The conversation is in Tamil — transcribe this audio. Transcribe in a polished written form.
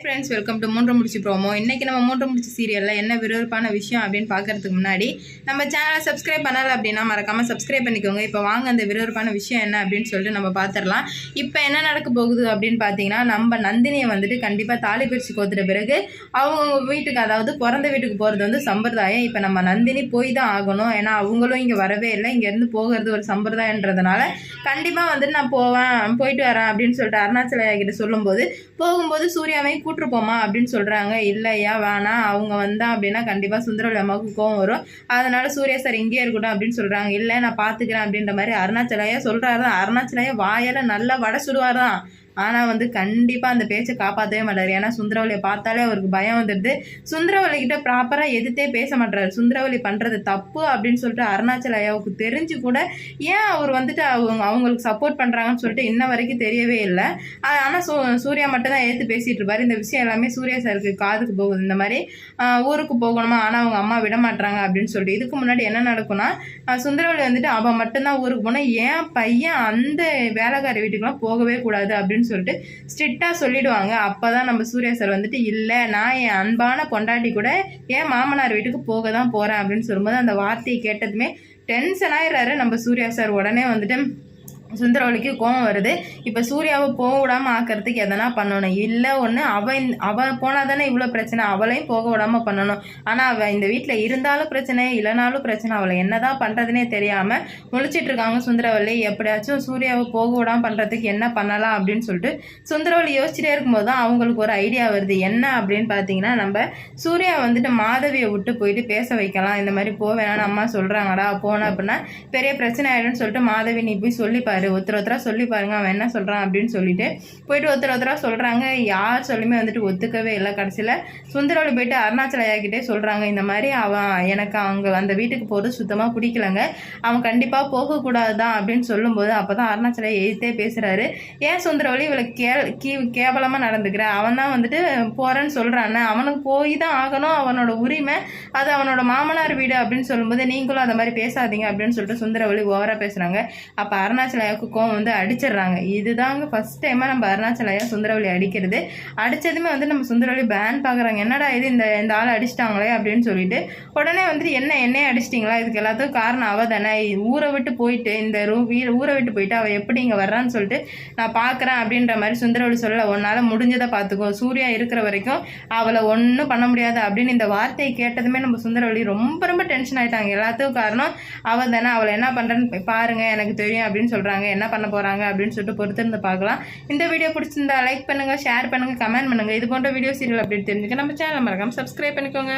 ஃப்ரெண்ட்ஸ், வெல்கம் டு மூன்று முடிச்சு ப்ரோமோ. இன்றைக்கி நம்ம மூன்று முடிச்சு சீரியலில் என்ன விறுவிறுப்பான விஷயம் அப்படின்னு பார்க்கறதுக்கு முன்னாடி நம்ம சேனலை சப்ஸ்கிரைப் பண்ணலை அப்படின்னா மறக்காமல் சப்ஸ்கிரைப் பண்ணிக்கோங்க. இப்போ வாங்க அந்த விறுவிறுப்பான விஷயம் என்ன அப்படின்னு சொல்லிட்டு நம்ம பார்த்துடலாம். இப்போ என்ன நடக்க போகுது அப்படின்னு பார்த்தீங்கன்னா, நம்ம நந்தினியை வந்துட்டு கண்டிப்பாக தாலி பிரித்து கோத்துட்ட பிறகு அவங்க வீட்டுக்கு, அதாவது பிறந்த வீட்டுக்கு போகிறது வந்து சம்பிரதாயம். இப்போ நம்ம நந்தினி போய் தான் ஆகணும், ஏன்னா அவங்களும் இங்கே வரவே இல்லை. இங்கேருந்து போகிறது ஒரு சம்பிரதாயன்றதுனால கண்டிப்பாக வந்துட்டு நான் போயிட்டு வரேன் அப்படின்னு சொல்லிட்டு அருணாச்சலையா கிட்ட சொல்லும்போது, போகும்போது சூர்யாவையும் கூட்டுருப்போமா அப்படின்னு சொல்கிறாங்க. இல்லையா வேணாம், அவங்க வந்தா அப்படின்னா கண்டிப்பாக சுந்தரவல்லி அம்மாவுக்கு கோவம் வரும், அதனால சூர்யா சார் இங்கேயே இருக்கட்டும் அப்படின்னு சொல்கிறாங்க. இல்லை நான் பார்த்துக்கிறேன் அப்படின்ற மாதிரி அருணாச்சலையா சொல்கிறாரு தான். அருணாச்சலையா வாயால் நல்லா வடை சுடுவார் தான், ஆனால் வந்து கண்டிப்பாக அந்த பேச்சை காப்பாற்றவே மாட்டார். ஏன்னா சுந்தரவல்லியை பார்த்தாலே அவருக்கு பயம் வந்துடுது. சுந்தரவல்லிக்கிட்ட ப்ராப்பராக எதிர்த்தே பேச மாட்டார். சுந்தரவல்லி பண்ணுறது தப்பு அப்படின்னு சொல்லிட்டு அருணாச்சல ஐயாவுக்கு தெரிஞ்சு கூட ஏன் அவர் வந்துட்டு அவங்களுக்கு சப்போர்ட் பண்ணுறாங்கன்னு சொல்லிட்டு இன்ன வரைக்கும் தெரியவே இல்லை. ஆனால் சூர்யா மட்டும்தான் எடுத்து பேசிகிட்டு இருப்பார். இந்த விஷயம் எல்லாமே சூர்யா சாருக்கு காதுக்கு போகுது. இந்த மாதிரி ஊருக்கு போகணுமா, ஆனால் அவங்க அம்மா விட மாட்டாங்க அப்படின்னு சொல்லிட்டு. இதுக்கு முன்னாடி என்ன நடக்கும்னா, சுந்தரவல்லி வந்துட்டு அவள் மட்டும்தான் ஊருக்கு போனால் ஏன் பையன் அந்த வேலைக்காரி வீட்டுக்குலாம் போகவே கூடாது அப்படின்னு சொல்லிட்டு ஸ்ட்ரிக்டாக சொல்லிடுவாங்க. அப்போ தான் நம்ம சூர்யா சார் வந்துட்டு, இல்லை நான் என் அன்பான பொண்டாட்டி கூட என் மாமனார் வீட்டுக்கு போக தான் போகிறேன் அப்படின்னு சொல்லும்போது அந்த வார்த்தையை கேட்டதுமே டென்ஷன் ஆயிடுறாரு நம்ம சூர்யா சார். உடனே வந்துட்டு சுந்தரவல்லிக்கு கோவம் வருது. இப்போ சூர்யாவை போக விடாமல் ஆக்கிறதுக்கு எதனா பண்ணணும். இல்லை ஒன்று அவள் போனால் தானே இவ்வளோ பிரச்சனை, அவளையும் போக விடாமல் பண்ணணும். ஆனால் அவள் இந்த வீட்டில் இருந்தாலும் பிரச்சனை, இல்லைனாலும் பிரச்சனை. அவளை என்னதான் பண்ணுறதுனே தெரியாமல் முழிச்சிட்டு இருக்காங்க சுந்தரவல்லி. எப்படியாச்சும் சூர்யாவை போக விடாமல் பண்ணுறதுக்கு என்ன பண்ணலாம் அப்படின்னு சொல்லிட்டு சுந்தரவல்லி யோசிச்சுட்டே இருக்கும்போது தான் அவங்களுக்கு ஒரு ஐடியா வருது. என்ன அப்படின்னு பார்த்தீங்கன்னா, நம்ம சூர்யா வந்துட்டு மாதவியை விட்டு போயிட்டு பேச வைக்கலாம். இந்த மாதிரி போவேணான்னு அம்மா சொல்கிறாங்கடா, போனேன் அப்படின்னா பெரிய பிரச்சனை ஆகிடும்னு சொல்லிட்டு மாதவி நீ போய் சொல்லிப்பாரு, ஒருத்தரா சொல்லி பாருங்க அவன் என்ன சொல்றான் அப்படின்னு சொல்லிட்டு போயிட்டு ஒருத்தரா சொல்றாங்க. யார் சொல்லுமே வந்துட்டு ஒத்துக்கவே இல்லை. கடைசியில் சுந்தரவல்லி போயிட்டு அருணாச்சல ஐயா கிட்டே சொல்றாங்க, இந்த மாதிரி அவன் எனக்கு அவங்க அந்த வீட்டுக்கு போகிறது சுத்தமாக பிடிக்கலங்க, அவன் கண்டிப்பாக போகக்கூடாதுதான் அப்படின்னு சொல்லும்போது அப்போதான் அருணாச்சல எழுத்தே பேசுறாரு. ஏன் சுந்தரவல்லி இவளை கேவலமாக நடந்துக்கிற, அவன் தான் வந்துட்டு போறேன்னு சொல்றான்னு, அவனுக்கு போய் தான் ஆகணும், அவனோட உரிமை, அது அவனோட மாமனார் வீடு அப்படின்னு சொல்லும்போது நீங்களும் அந்த மாதிரி பேசாதீங்க அப்படின்னு சொல்லிட்டு சுந்தரவல்லி ஓவரா பேசுறாங்க. அப்போ அருணாச்சல கோவம் வந்து அடிச்சிடுறாங்க. இதுதாங்க ஃபர்ஸ்ட் டைமா நம்ம அருணாச்சல ஐயா சுந்தரவல்லி அடிக்கிறது. அடிச்சதுமே வந்து நம்ம சுந்தரவல்லி பேன் பார்க்குறாங்க. என்னடா இது, இந்த ஆள் அடிச்சிட்டாங்களே அப்படின்னு சொல்லிட்டு உடனே வந்துட்டு என்னையே அடிச்சிட்டிங்களா, இதுக்கு எல்லாத்துக்கும் காரணம் அவ தானே, ஊரை விட்டு போயிட்டு இந்த ஊரை விட்டு போயிட்டு அவள் எப்படி இங்கே வர்றான்னு சொல்லிட்டு நான் பார்க்குறேன் அப்படின்ற மாதிரி சுந்தரவல்லி சொல்ல, உன்னால் முடிஞ்சதை பார்த்துக்கோ, சூர்யா இருக்கிற வரைக்கும் அவளை ஒன்றும் பண்ண முடியாது அப்படின்னு இந்த வார்த்தையை கேட்டதுமே நம்ம சுந்தரவல்லி ரொம்ப டென்ஷன் ஆகிட்டாங்க. எல்லாத்துக்கும் காரணம் அவள் தானே, அவளை என்ன பண்ணுறேன்னு பாருங்க எனக்கு தெரியும் அப்படின்னு சொல்கிறாங்க. என்ன பண்ண போகிறாங்க அப்படின்னு சொல்லிட்டு பொறுத்திருந்து பார்க்கலாம். இந்த வீடியோ பிடிச்சிருந்தா லைக் பண்ணுங்கள், ஷேர் பண்ணுங்கள், கமெண்ட் பண்ணுங்கள். இது போன்ற வீடியோ சீரியல் அப்படி தெரிஞ்சுக்க நம்ம சேனல் மறக்காம சப்ஸ்கிரைப் பண்ணிக்கோங்க.